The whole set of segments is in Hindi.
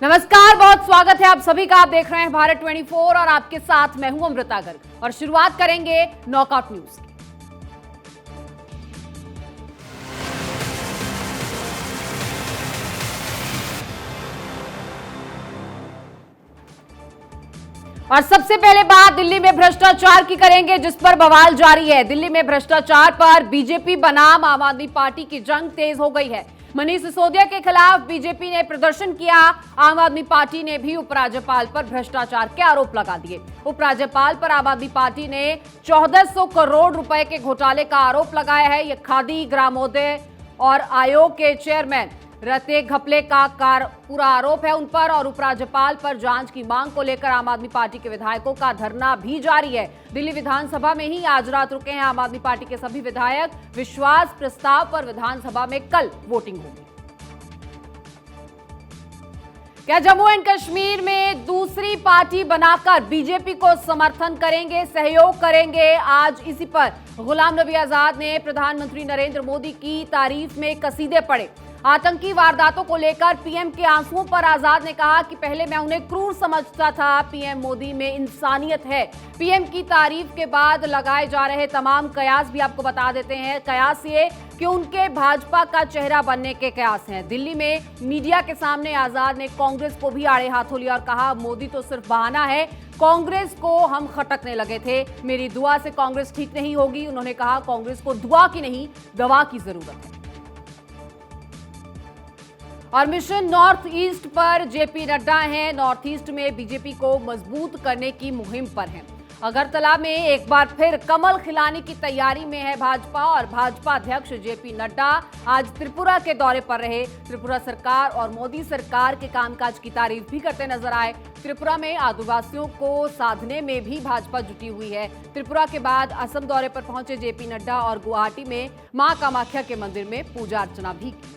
नमस्कार, बहुत स्वागत है आप सभी का। आप देख रहे हैं भारत 24 और आपके साथ मैं हूं अमृता गर्ग और शुरुआत करेंगे नॉकआउट न्यूज की। और सबसे पहले बात दिल्ली में भ्रष्टाचार की करेंगे, जिस पर बवाल जारी है। दिल्ली में भ्रष्टाचार पर बीजेपी बनाम आम आदमी पार्टी की जंग तेज हो गई है। मनीष सिसोदिया के खिलाफ बीजेपी ने प्रदर्शन किया। आम आदमी पार्टी ने भी उपराज्यपाल पर भ्रष्टाचार के आरोप लगा दिए। उपराज्यपाल पर आम आदमी पार्टी ने 1400 करोड़ रुपए के घोटाले का आरोप लगाया है। यह खादी ग्रामोदय और आयोग के चेयरमैन रते घपले का पूरा आरोप है उन पर। और उपराज्यपाल पर जांच की मांग को लेकर आम आदमी पार्टी के विधायकों का धरना भी जारी है। दिल्ली विधानसभा में ही आज रात रुके हैं आम आदमी पार्टी के सभी विधायक। विश्वास प्रस्ताव पर विधानसभा में कल वोटिंग होगी। क्या जम्मू एंड कश्मीर में दूसरी पार्टी बनाकर बीजेपी को समर्थन करेंगे, सहयोग करेंगे? आज इसी पर गुलाम नबी आजाद ने प्रधानमंत्री नरेंद्र मोदी की तारीफ में कसीदे पढ़े। आतंकी वारदातों को लेकर पीएम के आंसुओं पर आजाद ने कहा कि पहले मैं उन्हें क्रूर समझता था, पीएम मोदी में इंसानियत है। पीएम की तारीफ के बाद लगाए जा रहे तमाम कयास भी आपको बता देते हैं। कयास ये कि उनके भाजपा का चेहरा बनने के कयास हैं। दिल्ली में मीडिया के सामने आजाद ने कांग्रेस को भी आड़े हाथों लिया और कहा, मोदी तो सिर्फ बहाना है, कांग्रेस को हम खटकने लगे थे, मेरी दुआ से कांग्रेस ठीक नहीं होगी। उन्होंने कहा, कांग्रेस को दुआ की नहीं दवा की जरूरत है। और मिशन नॉर्थ ईस्ट पर जेपी नड्डा हैं। नॉर्थ ईस्ट में बीजेपी को मजबूत करने की मुहिम पर हैं। अगरतला में एक बार फिर कमल खिलाने की तैयारी में है भाजपा। और भाजपा अध्यक्ष जेपी नड्डा आज त्रिपुरा के दौरे पर रहे। त्रिपुरा सरकार और मोदी सरकार के कामकाज की तारीफ भी करते नजर आए। त्रिपुरा में आदिवासियों को साधने में भी भाजपा जुटी हुई है। त्रिपुरा के बाद असम दौरे पर पहुंचे जेपी नड्डा और गुवाहाटी में मां कामाख्या के मंदिर में पूजा अर्चना भी की।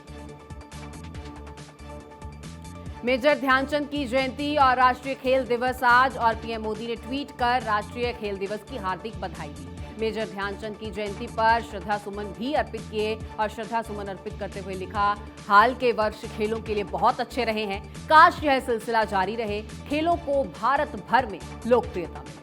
मेजर ध्यानचंद की जयंती और राष्ट्रीय खेल दिवस आज। और पीएम मोदी ने ट्वीट कर राष्ट्रीय खेल दिवस की हार्दिक बधाई दी। मेजर ध्यानचंद की जयंती पर श्रद्धा सुमन भी अर्पित किए और श्रद्धा सुमन अर्पित करते हुए लिखा, हाल के वर्ष खेलों के लिए बहुत अच्छे रहे हैं, काश यह सिलसिला जारी रहे, खेलों को भारत भर में लोकप्रियता मिले।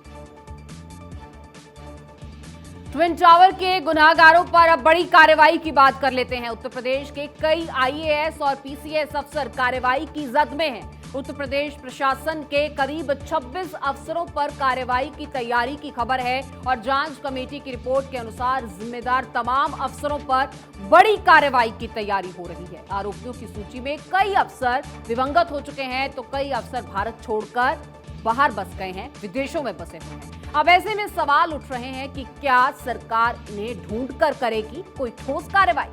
ट्विन टावर के गुनाहगारों पर अब बड़ी कार्रवाई की बात कर लेते हैं। उत्तर प्रदेश के कई आईएएस और पीसीएस अफसर कार्रवाई की जद में हैं। उत्तर प्रदेश प्रशासन के करीब 26 अफसरों पर कार्रवाई की तैयारी की खबर है। और जांच कमेटी की रिपोर्ट के अनुसार जिम्मेदार तमाम अफसरों पर बड़ी कार्रवाई की तैयारी हो रही है। आरोपियों की सूची में कई अफसर दिवंगत हो चुके हैं, तो कई अफसर भारत छोड़कर बाहर बस गए हैं, विदेशों में बसे हुए हैं। अब ऐसे में सवाल उठ रहे हैं कि क्या सरकार इन्हें ढूंढकर करेगी कोई ठोस कार्रवाई?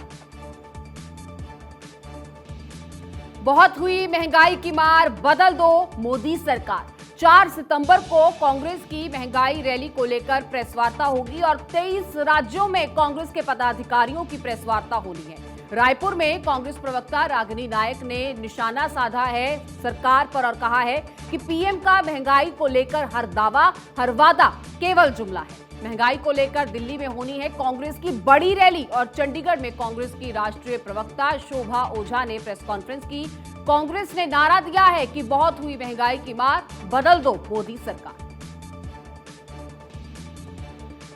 बहुत हुई महंगाई की मार, बदल दो मोदी सरकार। 4 सितंबर को कांग्रेस की महंगाई रैली को लेकर प्रेस वार्ता होगी और 23 राज्यों में कांग्रेस के पदाधिकारियों की प्रेस वार्ता होनी है। रायपुर में कांग्रेस प्रवक्ता रागिनी नायक ने निशाना साधा है सरकार पर और कहा है कि पीएम का महंगाई को लेकर हर दावा, हर वादा केवल जुमला है। महंगाई को लेकर दिल्ली में होनी है कांग्रेस की बड़ी रैली। और चंडीगढ़ में कांग्रेस की राष्ट्रीय प्रवक्ता शोभा ओझा ने प्रेस कॉन्फ्रेंस की। कांग्रेस ने नारा दिया है कि बहुत हुई महंगाई की मार, बदल दो मोदी सरकार।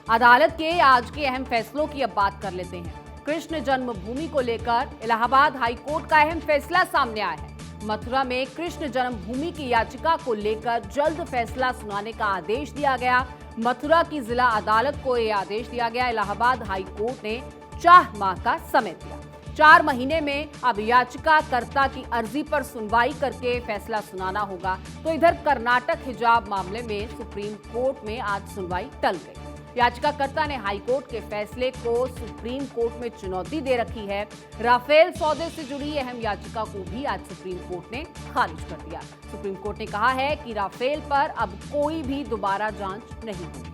अदालत के आज के अहम फैसलों की अब बात कर लेते हैं। कृष्ण जन्मभूमि को लेकर इलाहाबाद हाईकोर्ट का अहम फैसला सामने आया है। मथुरा में कृष्ण जन्मभूमि की याचिका को लेकर जल्द फैसला सुनाने का आदेश दिया गया। मथुरा की जिला अदालत को यह आदेश दिया गया। इलाहाबाद हाईकोर्ट ने 4 माह का समय दिया। 4 महीने में अब याचिकाकर्ता की अर्जी पर सुनवाई करके फैसला सुनाना होगा। तो इधर कर्नाटक हिजाब मामले में सुप्रीम कोर्ट में आज सुनवाई टल गई। याचिकाकर्ता ने हाईकोर्ट के फैसले को सुप्रीम कोर्ट में चुनौती दे रखी है। राफेल सौदे से जुड़ी अहम याचिका को भी आज सुप्रीम कोर्ट ने खारिज कर दिया। सुप्रीम कोर्ट ने कहा है कि राफेल पर अब कोई भी दोबारा जांच नहीं होगी।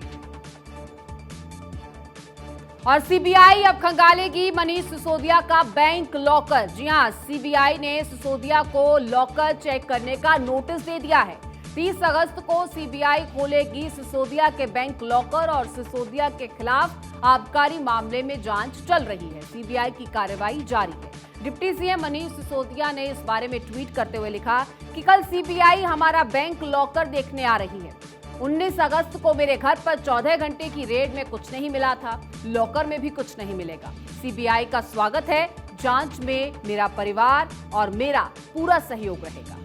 और सीबीआई अब खंगालेगी मनीष सिसोदिया का बैंक लॉकर। जी हां, सीबीआई ने सिसोदिया को लॉकर चेक करने का नोटिस दे दिया है। 30 अगस्त को सीबीआई खोलेगी सिसोदिया के बैंक लॉकर और सिसोदिया के खिलाफ आबकारी मामले में जांच चल रही है। सीबीआई की कार्रवाई जारी है। डिप्टी सीएम मनीष सिसोदिया ने इस बारे में ट्वीट करते हुए लिखा कि कल सीबीआई हमारा बैंक लॉकर देखने आ रही है। 19 अगस्त को मेरे घर पर 14 घंटे की रेड में कुछ नहीं मिला था, लॉकर में भी कुछ नहीं मिलेगा। सीबीआई का स्वागत है, जांच में मेरा परिवार और मेरा पूरा सहयोग रहेगा।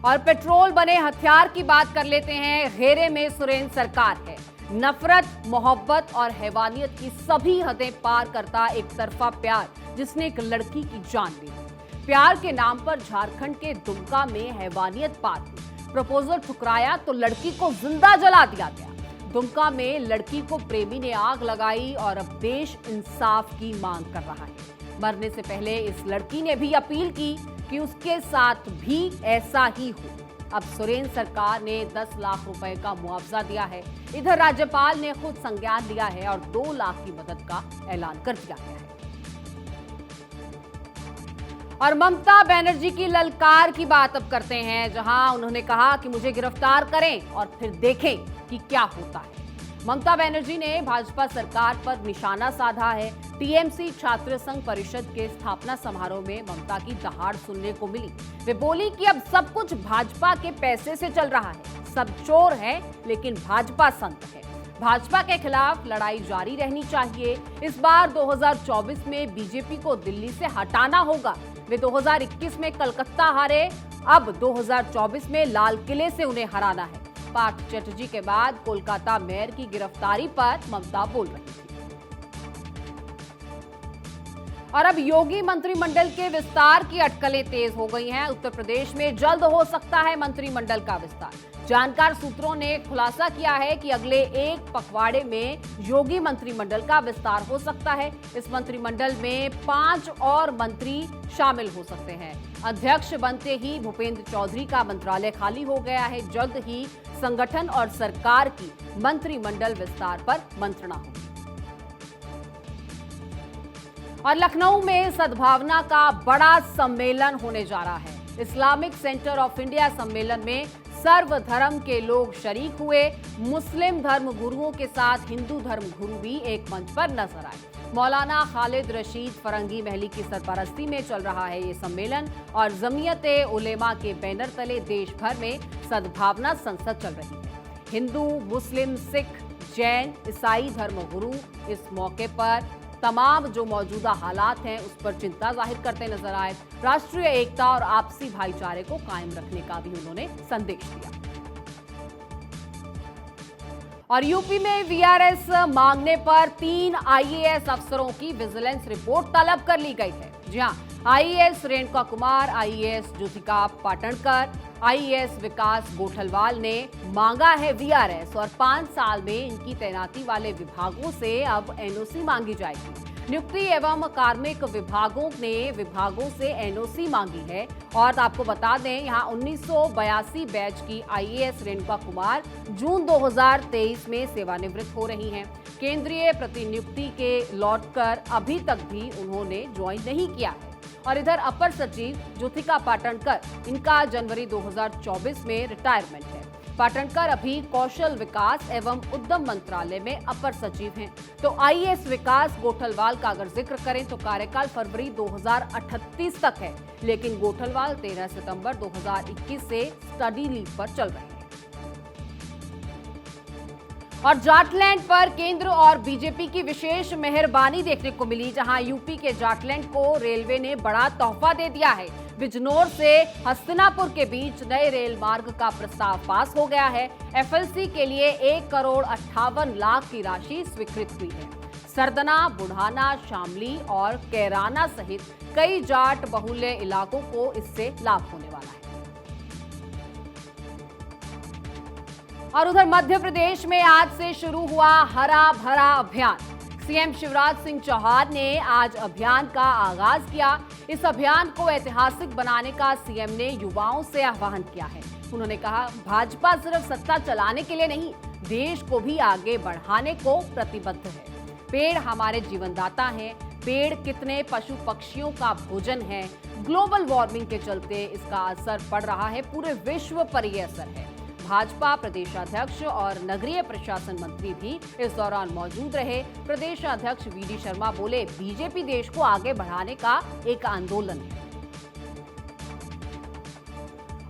और पेट्रोल बने हथियार की बात कर लेते हैं। घेरे में सुरेंद्र सरकार है। नफरत, मोहब्बत और हैवानियत की सभी हदें पार करता एक तरफा प्यार जिसने एक लड़की की जान ली। प्यार के नाम पर झारखंड के दुमका में हैवानियत पार हुई। प्रपोजल ठुकराया तो लड़की को जिंदा जला दिया गया। दुमका में लड़की को प्रेमी ने आग लगाई और अब देश इंसाफ की मांग कर रहा है। मरने से पहले इस लड़की ने भी अपील की कि उसके साथ भी ऐसा ही हो। अब सुरेंद्र सरकार ने 10 लाख रुपए का मुआवजा दिया है। इधर राज्यपाल ने खुद संज्ञान लिया है और 2 लाख की मदद का ऐलान कर दिया गया है। और ममता बनर्जी की ललकार की बात अब करते हैं, जहां उन्होंने कहा कि मुझे गिरफ्तार करें और फिर देखें कि क्या होता है। ममता बनर्जी ने भाजपा सरकार पर निशाना साधा है। टीएमसी छात्र संघ परिषद के स्थापना समारोह में ममता की दहाड़ सुनने को मिली। वे बोली कि अब सब कुछ भाजपा के पैसे से चल रहा है, सब चोर हैं लेकिन भाजपा संत है। भाजपा के खिलाफ लड़ाई जारी रहनी चाहिए। इस बार 2024 में बीजेपी को दिल्ली से हटाना होगा। वे 2021 में कलकत्ता हारे, अब 2024 में लाल किले से उन्हें हराना है। पार्थ चटर्जी के बाद कोलकाता मेयर की गिरफ्तारी पर ममता बोल रही थी। और अब योगी मंत्रिमंडल के विस्तार की अटकलें तेज हो गई हैं। उत्तर प्रदेश में जल्द हो सकता है मंत्रिमंडल का विस्तार। जानकार सूत्रों ने खुलासा किया है कि अगले एक पखवाड़े में योगी मंत्रिमंडल का विस्तार हो सकता है। इस मंत्रिमंडल में 5 और मंत्री शामिल हो सकते हैं। अध्यक्ष बनते ही भूपेंद्र चौधरी का मंत्रालय खाली हो गया है। जल्द ही संगठन और सरकार की मंत्रिमंडल विस्तार पर मंत्रणा होगी। और लखनऊ में सद्भावना का बड़ा सम्मेलन होने जा रहा है। इस्लामिक सेंटर ऑफ इंडिया सम्मेलन में सर्वधर्म के लोग शरीक हुए। मुस्लिम धर्म गुरुओं के साथ हिंदू धर्म गुरु भी एक मंच पर नजर आए। मौलाना खालिद रशीद फरंगी महली की सरपरस्ती में चल रहा है ये सम्मेलन और जमीयत उलेमा के बैनर तले देश भर में सद्भावना संसद चल रही है। हिंदू, मुस्लिम, सिख, जैन, ईसाई धर्म गुरु इस मौके पर तमाम जो मौजूदा हालात हैं उस पर चिंता जाहिर करते नजर आए। राष्ट्रीय एकता और आपसी भाईचारे को कायम रखने का भी उन्होंने संदेश दिया। और यूपी में वीआरएस मांगने पर 3 आईएएस अफसरों की विजिलेंस रिपोर्ट तलब कर ली गई है। जी हां, IAS Renuka Kumar, IAS Jyotika Patankar, IAS Vikas Gothalwal ने मांगा है वीआरएस और 5 साल में इनकी तैनाती वाले विभागों से अब एनओसी मांगी जाएगी। नियुक्ति एवं कार्मिक विभागों से एनओसी मांगी है। और आपको बता दें, यहां 1982 बैच की आईएएस रेणुका कुमार जून 2023 में सेवानिवृत्त हो रही हैं। केंद्रीय प्रतिनियुक्ति के लौटकर अभी तक भी उन्होंने ज्वाइन नहीं किया है। और इधर अपर सचिव ज्योतिका पाटणकर, इनका जनवरी 2024 में रिटायरमेंट है। पाटणकर अभी कौशल विकास एवं उद्यम मंत्रालय में अपर सचिव हैं। तो आईएएस विकास गोठलवाल का अगर जिक्र करें तो कार्यकाल फरवरी 2038 तक है, लेकिन गोठलवाल 13 सितंबर 2021 से स्टडी लीव पर चल रहे हैं। और जाटलैंड पर केंद्र और बीजेपी की विशेष मेहरबानी देखने को मिली, जहां यूपी के जाटलैंड को रेलवे ने बड़ा तोहफा दे दिया है। बिजनौर से हस्तिनापुर के बीच नए रेल मार्ग का प्रस्ताव पास हो गया है। एफएलसी के लिए 1 करोड़ 58 लाख की राशि स्वीकृत हुई है। सरदना, बुढ़ाना, शामली और कैराना सहित कई जाट बहुल्य इलाकों को इससे लाभ होने वाला है। और उधर मध्य प्रदेश में आज से शुरू हुआ हरा भरा अभियान। सीएम शिवराज सिंह चौहान ने आज अभियान का आगाज किया। इस अभियान को ऐतिहासिक बनाने का सीएम ने युवाओं से आह्वान किया है। उन्होंने कहा, भाजपा सिर्फ सत्ता चलाने के लिए नहीं, देश को भी आगे बढ़ाने को प्रतिबद्ध है। पेड़ हमारे जीवनदाता हैं। पेड़ कितने पशु पक्षियों का भोजन है। ग्लोबल वार्मिंग के चलते इसका असर पड़ रहा है, पूरे विश्व पर यह असर है। भाजपा प्रदेशाध्यक्ष और नगरीय प्रशासन मंत्री भी इस दौरान मौजूद रहे। प्रदेशाध्यक्ष वीडी शर्मा बोले, बीजेपी देश को आगे बढ़ाने का एक आंदोलन है।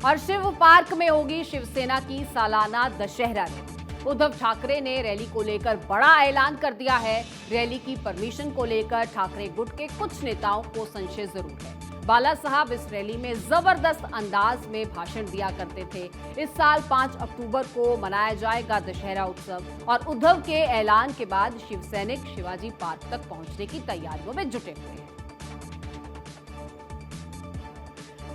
और शिव पार्क में होगी शिवसेना की सालाना दशहरा रैली। उद्धव ठाकरे ने रैली को लेकर बड़ा ऐलान कर दिया है। रैली की परमिशन को लेकर ठाकरे गुट के कुछ नेताओं को संशय जरूर है। बाला साहब इस रैली में जबरदस्त अंदाज में भाषण दिया करते थे। इस साल 5 अक्टूबर को मनाया जाएगा दशहरा उत्सव और उद्धव के ऐलान के बाद शिवसैनिक शिवाजी पार्क तक पहुंचने की तैयारियों में जुटे हुए हैं।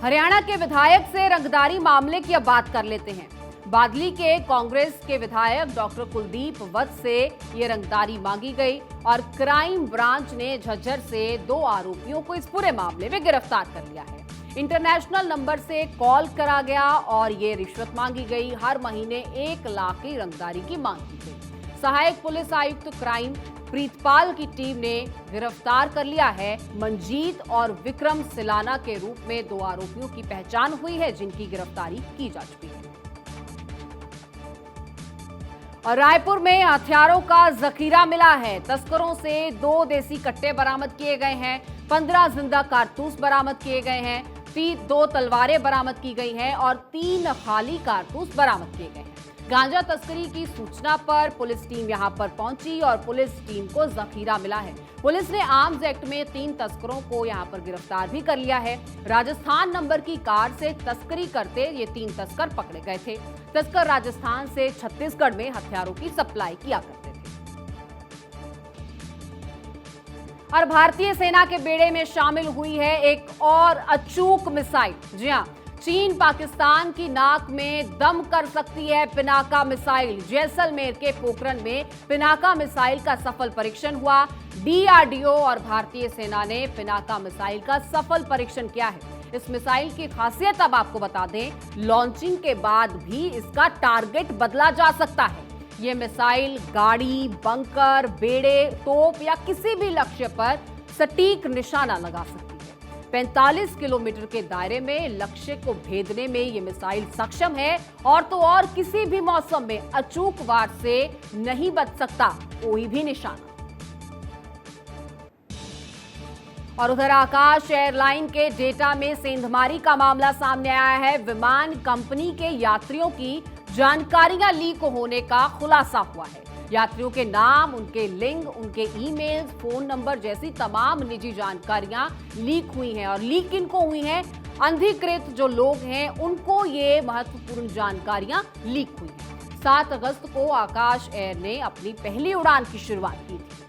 हरियाणा के विधायक से रंगदारी मामले की अब बात कर लेते हैं। बादली के कांग्रेस के विधायक डॉक्टर कुलदीप वत्स से ये रंगदारी मांगी गई और क्राइम ब्रांच ने झज्जर से 2 आरोपियों को इस पूरे मामले में गिरफ्तार कर लिया है। इंटरनेशनल नंबर से कॉल करा गया और ये रिश्वत मांगी गई। हर महीने 1 लाख की रंगदारी की मांग की गई। सहायक पुलिस आयुक्त क्राइम प्रीतपाल की टीम ने गिरफ्तार कर लिया है। मंजीत और विक्रम सिलाना के रूप में 2 आरोपियों की पहचान हुई है, जिनकी गिरफ्तारी की जा चुकी है। और रायपुर में हथियारों का जखीरा मिला है। तस्करों से 2 देसी कट्टे बरामद किए गए हैं, 15 जिंदा कारतूस बरामद किए गए हैं, 2 तलवारें बरामद की गई हैं और 3 खाली कारतूस बरामद किए गए हैं। गांजा तस्करी की सूचना पर पुलिस टीम यहां पर पहुंची और पुलिस टीम को जखीरा मिला है। पुलिस ने आर्म्स एक्ट में 3 तस्करों को यहां पर गिरफ्तार भी कर लिया है। राजस्थान नंबर की कार से तस्करी करते ये 3 तस्कर पकड़े गए थे। तस्कर राजस्थान से छत्तीसगढ़ में हथियारों की सप्लाई किया करते थे। और भारतीय सेना के बेड़े में शामिल हुई है एक और अचूक मिसाइल। जी हां, चीन पाकिस्तान की नाक में दम कर सकती है पिनाका मिसाइल। जैसलमेर के पोखरण में पिनाका मिसाइल का सफल परीक्षण हुआ। डीआरडीओ और भारतीय सेना ने पिनाका मिसाइल का सफल परीक्षण किया है। इस मिसाइल की खासियत अब आपको बता दें, लॉन्चिंग के बाद भी इसका टारगेट बदला जा सकता है। यह मिसाइल गाड़ी, बंकर, बेड़े, तोप या किसी भी लक्ष्य पर सटीक निशाना लगा सकती है। 45 किलोमीटर के दायरे में लक्ष्य को भेदने में यह मिसाइल सक्षम है और तो और किसी भी मौसम में अचूक वार से नहीं बच सकता कोई भी निशाना। और उधर आकाश एयरलाइन के डेटा में सेंधमारी का मामला सामने आया है। विमान कंपनी के यात्रियों की जानकारियां लीक होने का खुलासा हुआ है। यात्रियों के नाम, उनके लिंक, उनके ईमेल, फोन नंबर जैसी तमाम निजी जानकारियां लीक हुई हैं। और लीक किनको हुई हैं? अनधिकृत जो लोग हैं उनको ये महत्वपूर्ण जानकारियां लीक हुई हैं। 7 अगस्त को आकाश एयर ने अपनी पहली उड़ान की शुरुआत की थी।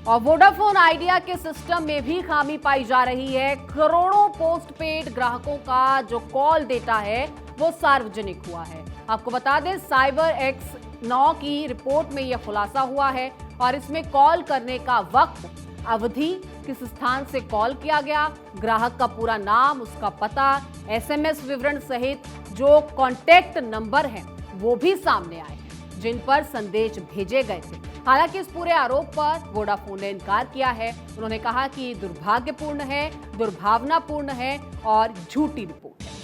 और वोडाफोन आइडिया के सिस्टम में भी खामी पाई जा रही है। करोड़ों पोस्टपेड ग्राहकों का जो कॉल डेटा है वो सार्वजनिक हुआ है। आपको बता दें, साइबर एक्स 9 की रिपोर्ट में यह खुलासा हुआ है और इसमें कॉल करने का वक्त, अवधि, किस स्थान से कॉल किया गया, ग्राहक का पूरा नाम, उसका पता, एसएमएस विवरण सहित जो कॉन्टैक्ट नंबर हैं वो भी सामने आए हैं जिन पर संदेश भेजे गए थे। हालांकि इस पूरे आरोप पर वोडाफोन ने इनकार किया है। उन्होंने कहा कि दुर्भाग्यपूर्ण है, दुर्भावनापूर्ण है और झूठी रिपोर्ट है।